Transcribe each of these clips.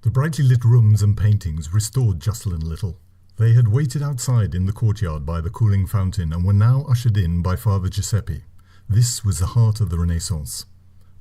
The brightly lit rooms and paintings restored Jocelyn a little. They had waited outside in the courtyard by the cooling fountain and were now ushered in by Father Giuseppe. This was the heart of the Renaissance.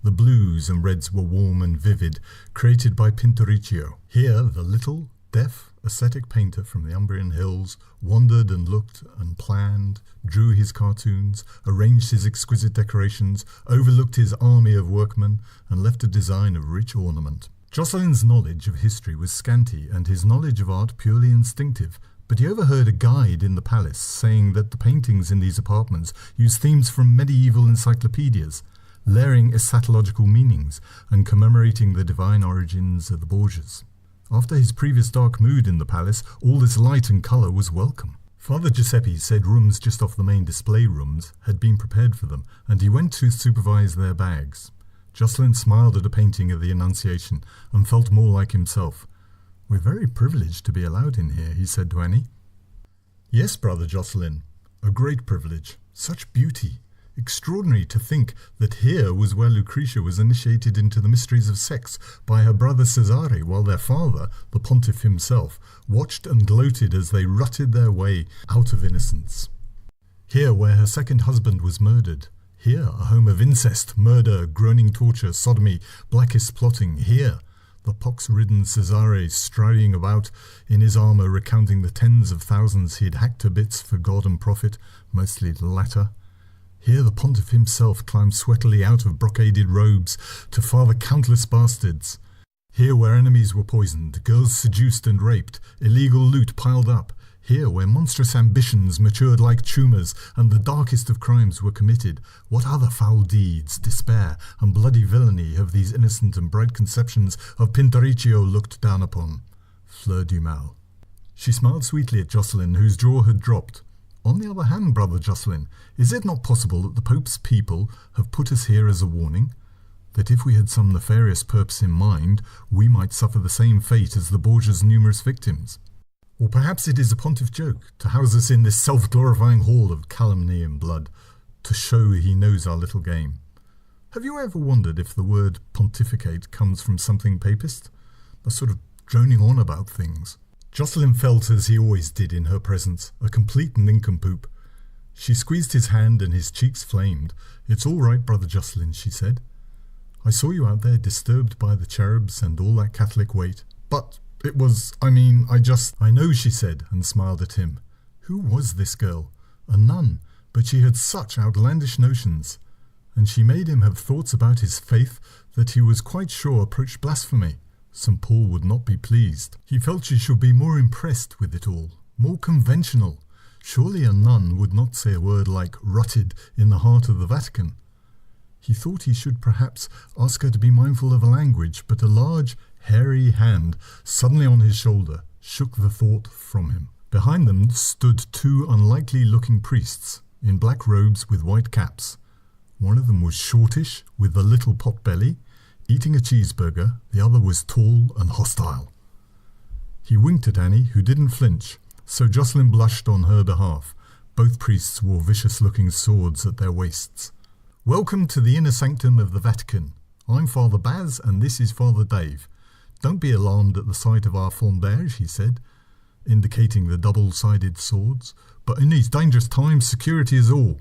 The blues and reds were warm and vivid, created by Pinturicchio. Here the little, deaf, ascetic painter from the Umbrian hills wandered and looked and planned, drew his cartoons, arranged his exquisite decorations, overlooked his army of workmen, and left a design of rich ornament. Jocelyn's knowledge of history was scanty and his knowledge of art purely instinctive, but he overheard a guide in the palace saying that the paintings in these apartments used themes from medieval encyclopedias, layering eschatological meanings and commemorating the divine origins of the Borgias. After his previous dark mood in the palace, all this light and colour was welcome. Father Giuseppe said rooms just off the main display rooms had been prepared for them, and he went to supervise their bags. Jocelyn smiled at a painting of the Annunciation and felt more like himself. "We're very privileged to be allowed in here," he said to Annie. "Yes, Brother Jocelyn, a great privilege. Such beauty. Extraordinary to think that here was where Lucretia was initiated into the mysteries of sex by her brother Cesare, while their father, the pontiff himself, watched and gloated as they rutted their way out of innocence. Here where her second husband was murdered. Here a home of incest, murder, groaning torture, sodomy, blackest plotting. Here the pox-ridden Cesare striding about in his armour, recounting the tens of thousands he had hacked to bits for God and profit, mostly the latter. Here the pontiff himself climbed sweatily out of brocaded robes to father countless bastards. Here where enemies were poisoned, girls seduced and raped, illegal loot piled up. Here where monstrous ambitions matured like tumours and the darkest of crimes were committed. What other foul deeds, despair and bloody villainy have these innocent and bright conceptions of Pinturicchio looked down upon? Fleur du mal. She smiled sweetly at Jocelyn, whose jaw had dropped. On the other hand, Brother Jocelyn, is it not possible that the Pope's people have put us here as a warning? That if we had some nefarious purpose in mind, we might suffer the same fate as the Borgia's numerous victims? Or perhaps it is a pontiff joke, to house us in this self-glorifying hall of calumny and blood, to show he knows our little game. Have you ever wondered if the word pontificate comes from something papist? A sort of droning on about things. Jocelyn felt, as he always did in her presence, a complete nincompoop. She squeezed his hand and his cheeks flamed. "It's all right, Brother Jocelyn," she said. "I saw you out there disturbed by the cherubs and all that Catholic weight. But it was, I know," she said, and smiled at him. Who was this girl? A nun, but she had such outlandish notions. And she made him have thoughts about his faith that he was quite sure approached blasphemy. St. Paul would not be pleased. He felt she should be more impressed with it all, more conventional. Surely a nun would not say a word like rutted in the heart of the Vatican. He thought he should perhaps ask her to be mindful of language, but a large, hairy hand, suddenly on his shoulder, shook the thought from him. Behind them stood two unlikely-looking priests, in black robes with white caps. One of them was shortish, with a little pot-belly, eating a cheeseburger. The other was tall and hostile. He winked at Annie, who didn't flinch, so Jocelyn blushed on her behalf. Both priests wore vicious-looking swords at their waists. "Welcome to the inner sanctum of the Vatican. I'm Father Baz, and this is Father Dave. Don't be alarmed at the sight of our flamberge," he said, indicating the double-sided swords. "But in these dangerous times, security is all.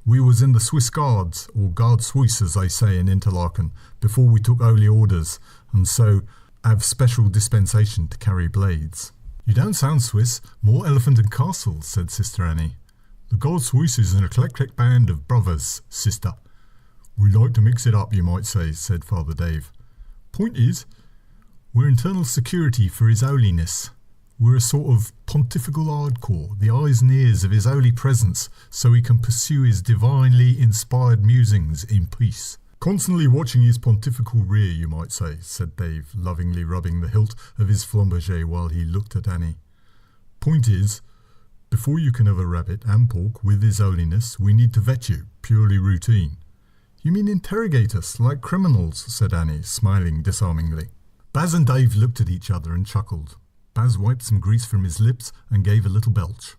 We was in the Swiss Guards, or Guard Suisse as they say in Interlaken, before we took holy orders, and so have special dispensation to carry blades." "You don't sound Swiss, more elephant and castle," said Sister Annie. "The Guard Suisse is an eclectic band of brothers, sister. We like to mix it up, you might say," said Father Dave. "Point is, we're internal security for His Holiness. We're a sort of pontifical hardcore, the eyes and ears of His Holy Presence, so he can pursue his divinely inspired musings in peace. Constantly watching his pontifical rear, you might say," said Dave, lovingly rubbing the hilt of his flamberger while he looked at Annie. "Point is, before you can have a rabbit and pork with His Holiness, we need to vet you, purely routine." "You mean interrogate us, like criminals?" said Annie, smiling disarmingly. Baz and Dave looked at each other and chuckled. Baz wiped some grease from his lips and gave a little belch.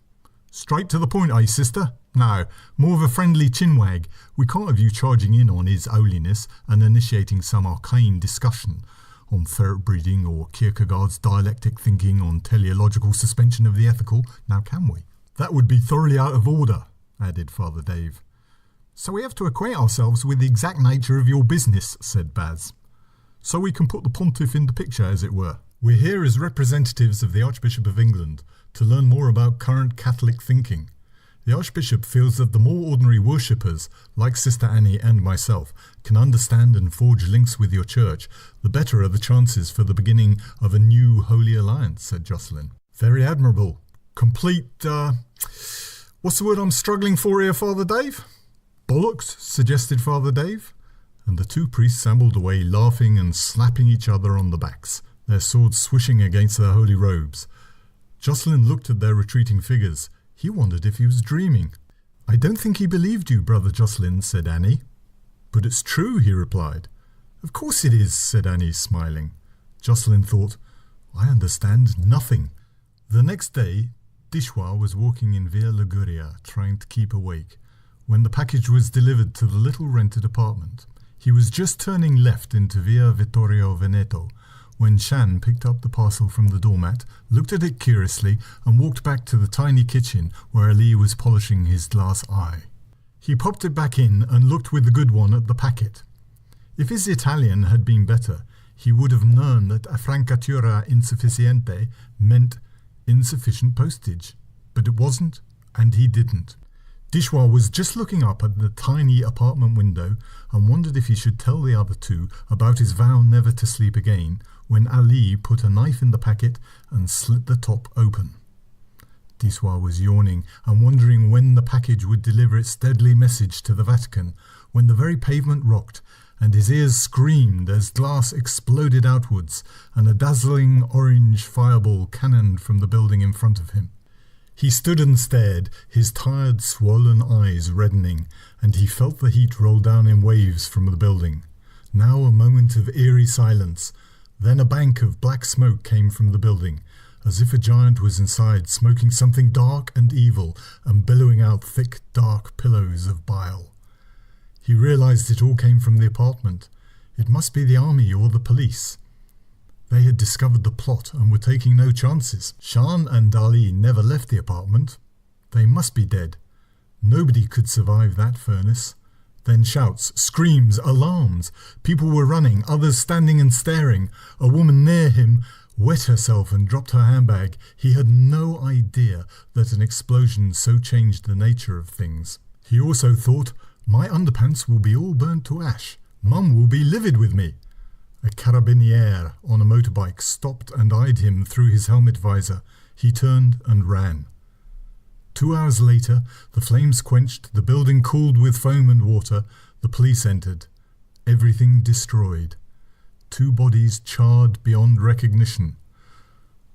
"Straight to the point, eh, sister? No, more of a friendly chinwag. We can't have you charging in on His Holiness and initiating some arcane discussion on ferret breeding or Kierkegaard's dialectic thinking on teleological suspension of the ethical, now can we? That would be thoroughly out of order, added Father Dave. So we have to acquaint ourselves with the exact nature of your business, said Baz. So we can put the pontiff in the picture, as it were. We're here as representatives of the Archbishop of England to learn more about current Catholic thinking. The Archbishop feels that the more ordinary worshippers, like Sister Annie and myself, can understand and forge links with your church, the better are the chances for the beginning of a new Holy Alliance, said Jocelyn. Very admirable. Complete, what's the word I'm struggling for here, Father Dave? Bollocks, suggested Father Dave. And the two priests ambled away, laughing and slapping each other on the backs, their swords swishing against their holy robes. Jocelyn looked at their retreating figures. He wondered if he was dreaming. I don't think he believed you, Brother Jocelyn, said Annie. But it's true, he replied. Of course it is, said Annie, smiling. Jocelyn thought, I understand nothing. The next day, Dishwa was walking in Via Liguria, trying to keep awake, when the package was delivered to the little rented apartment. He was just turning left into Via Vittorio Veneto when Shan picked up the parcel from the doormat, looked at it curiously, and walked back to the tiny kitchen where Ali was polishing his glass eye. He popped it back in and looked with the good one at the packet. If his Italian had been better, he would have known that affrancatura insufficiente meant insufficient postage. But it wasn't, and he didn't. Dishwa was just looking up at the tiny apartment window and wondered if he should tell the other two about his vow never to sleep again, when Ali put a knife in the packet and slit the top open. Dishwa was yawning and wondering when the package would deliver its deadly message to the Vatican, when the very pavement rocked and his ears screamed as glass exploded outwards and a dazzling orange fireball cannoned from the building in front of him. He stood and stared, his tired, swollen eyes reddening, and he felt the heat roll down in waves from the building. Now a moment of eerie silence. Then a bank of black smoke came from the building, as if a giant was inside, smoking something dark and evil and billowing out thick, dark pillows of bile. He realized it all came from the apartment. It must be the army or the police. They had discovered the plot and were taking no chances. Shan and Ali never left the apartment. They must be dead. Nobody could survive that furnace. Then shouts, screams, alarms. People were running, others standing and staring. A woman near him wet herself and dropped her handbag. He had no idea that an explosion so changed the nature of things. He also thought, my underpants will be all burnt to ash. Mum will be livid with me. A carabiniere on a motorbike stopped and eyed him through his helmet visor. He turned and ran. 2 hours later, the flames quenched, the building cooled with foam and water, the police entered. Everything destroyed. 2 bodies charred beyond recognition.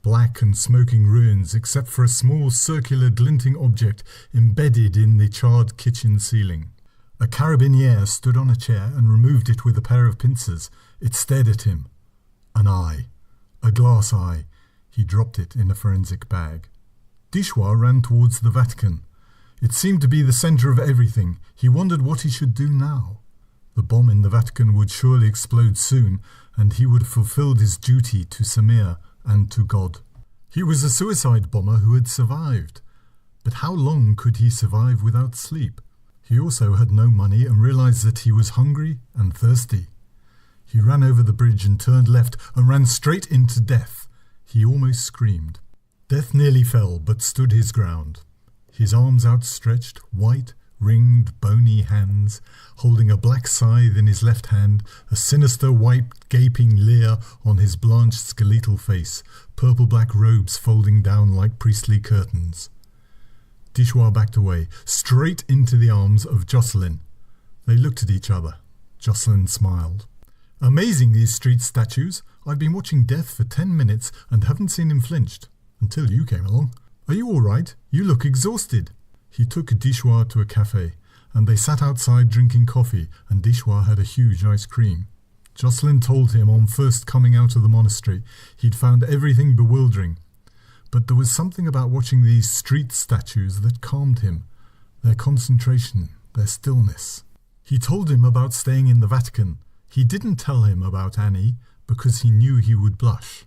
Black and smoking ruins, except for a small circular glinting object embedded in the charred kitchen ceiling. A carabiniere stood on a chair and removed it with a pair of pincers. It stared at him. An eye. A glass eye. He dropped it in a forensic bag. Dishwa ran towards the Vatican. It seemed to be the centre of everything. He wondered what he should do now. The bomb in the Vatican would surely explode soon, and he would have fulfilled his duty to Samir and to God. He was a suicide bomber who had survived. But how long could he survive without sleep? He also had no money and realized that he was hungry and thirsty. He ran over the bridge and turned left and ran straight into death. He almost screamed. Death nearly fell, but stood his ground. His arms outstretched, white, ringed, bony hands, holding a black scythe in his left hand, a sinister, white, gaping leer on his blanched skeletal face, purple-black robes folding down like priestly curtains. Dishwa backed away, straight into the arms of Jocelyn. They looked at each other. Jocelyn smiled. Amazing, these street statues. I've been watching death for 10 minutes and haven't seen him flinched. Until you came along. Are you all right? You look exhausted. He took Dishwa to a cafe, and they sat outside drinking coffee, and Dishwa had a huge ice cream. Jocelyn told him on first coming out of the monastery he'd found everything bewildering. But there was something about watching these street statues that calmed him, their concentration, their stillness. He told him about staying in the Vatican. He didn't tell him about Annie, because he knew he would blush.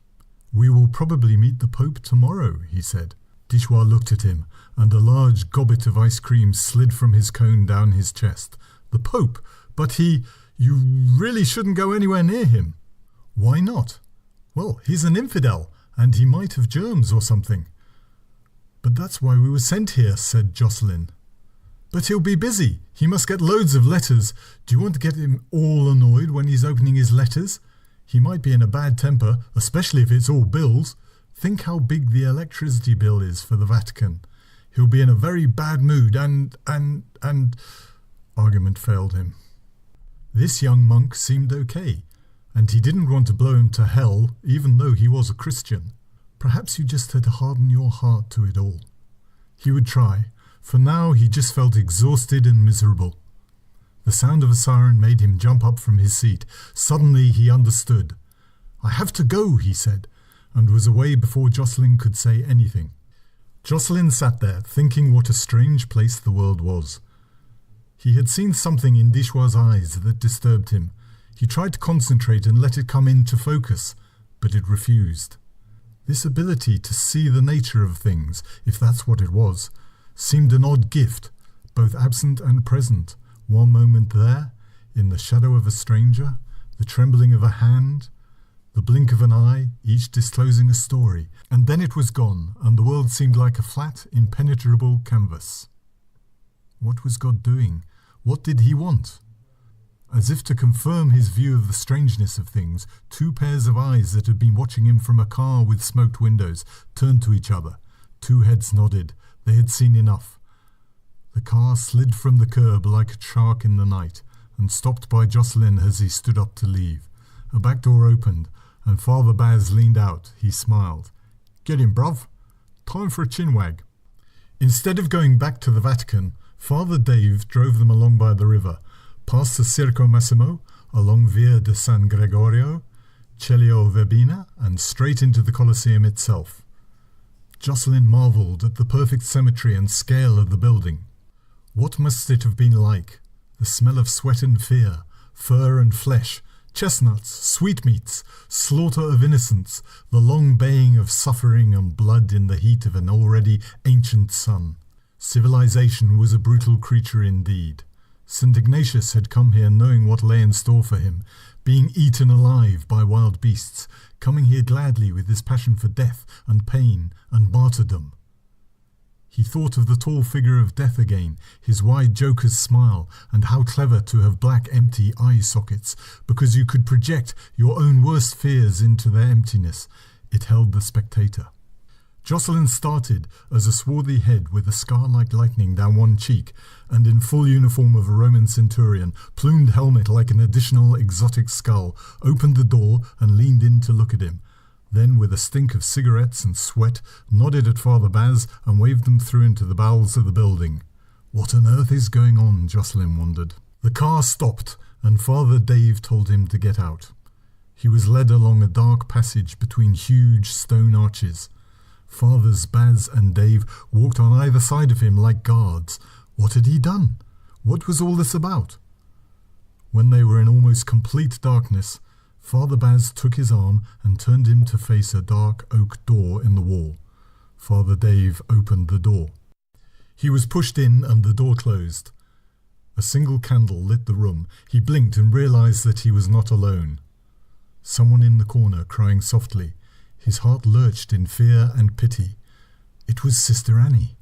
"We will probably meet the Pope tomorrow," he said. Dishwa looked at him, and a large gobbet of ice cream slid from his cone down his chest. "The Pope? But you really shouldn't go anywhere near him." "Why not?" "Well, he's an infidel, and he might have germs or something." "But that's why we were sent here," said Jocelyn. "But he'll be busy. He must get loads of letters. Do you want to get him all annoyed when he's opening his letters? He might be in a bad temper, especially if it's all bills. Think how big the electricity bill is for the Vatican. He'll be in a very bad mood and... Argument failed him. This young monk seemed okay, and he didn't want to blow him to hell, even though he was a Christian. Perhaps you just had to harden your heart to it all. He would try. For now he just felt exhausted and miserable. The sound of a siren made him jump up from his seat. Suddenly he understood. "I have to go," he said, and was away before Jocelyn could say anything. Jocelyn sat there, thinking what a strange place the world was. He had seen something in Dishwa's eyes that disturbed him. He tried to concentrate and let it come into focus, but it refused. This ability to see the nature of things, if that's what it was, seemed an odd gift, both absent and present. One moment there, in the shadow of a stranger, the trembling of a hand, the blink of an eye, each disclosing a story, and then it was gone, and the world seemed like a flat, impenetrable canvas. What was God doing? What did he want? As if to confirm his view of the strangeness of things, two pairs of eyes that had been watching him from a car with smoked windows turned to each other. Two heads nodded. They had seen enough. The car slid from the curb like a shark in the night and stopped by Jocelyn as he stood up to leave. A back door opened and Father Baz leaned out. He smiled. "Get in, bruv. Time for a chinwag." Instead of going back to the Vatican, Father Dave drove them along by the river, past the Circo Massimo, along Via de San Gregorio, Celio Verbena, and straight into the Colosseum itself. Jocelyn marvelled at the perfect symmetry and scale of the building. What must it have been like? The smell of sweat and fear, fur and flesh, chestnuts, sweetmeats, slaughter of innocents, the long baying of suffering and blood in the heat of an already ancient sun. Civilization was a brutal creature indeed. St. Ignatius had come here knowing what lay in store for him, being eaten alive by wild beasts, coming here gladly with his passion for death and pain and martyrdom. He thought of the tall figure of death again, his wide joker's smile, and how clever to have black empty eye sockets, because you could project your own worst fears into their emptiness. It held the spectator. Jocelyn started as a swarthy head with a scar like lightning down one cheek, and in full uniform of a Roman centurion, plumed helmet like an additional exotic skull, opened the door and leaned in to look at him. Then, with a stink of cigarettes and sweat, nodded at Father Baz and waved them through into the bowels of the building. What on earth is going on, Jocelyn wondered. The car stopped, and Father Dave told him to get out. He was led along a dark passage between huge stone arches. Fathers Baz and Dave walked on either side of him like guards. What had he done? What was all this about? When they were in almost complete darkness, Father Baz took his arm and turned him to face a dark oak door in the wall. Father Dave opened the door. He was pushed in and the door closed. A single candle lit the room. He blinked and realized that he was not alone. Someone in the corner crying softly. His heart lurched in fear and pity. It was Sister Annie.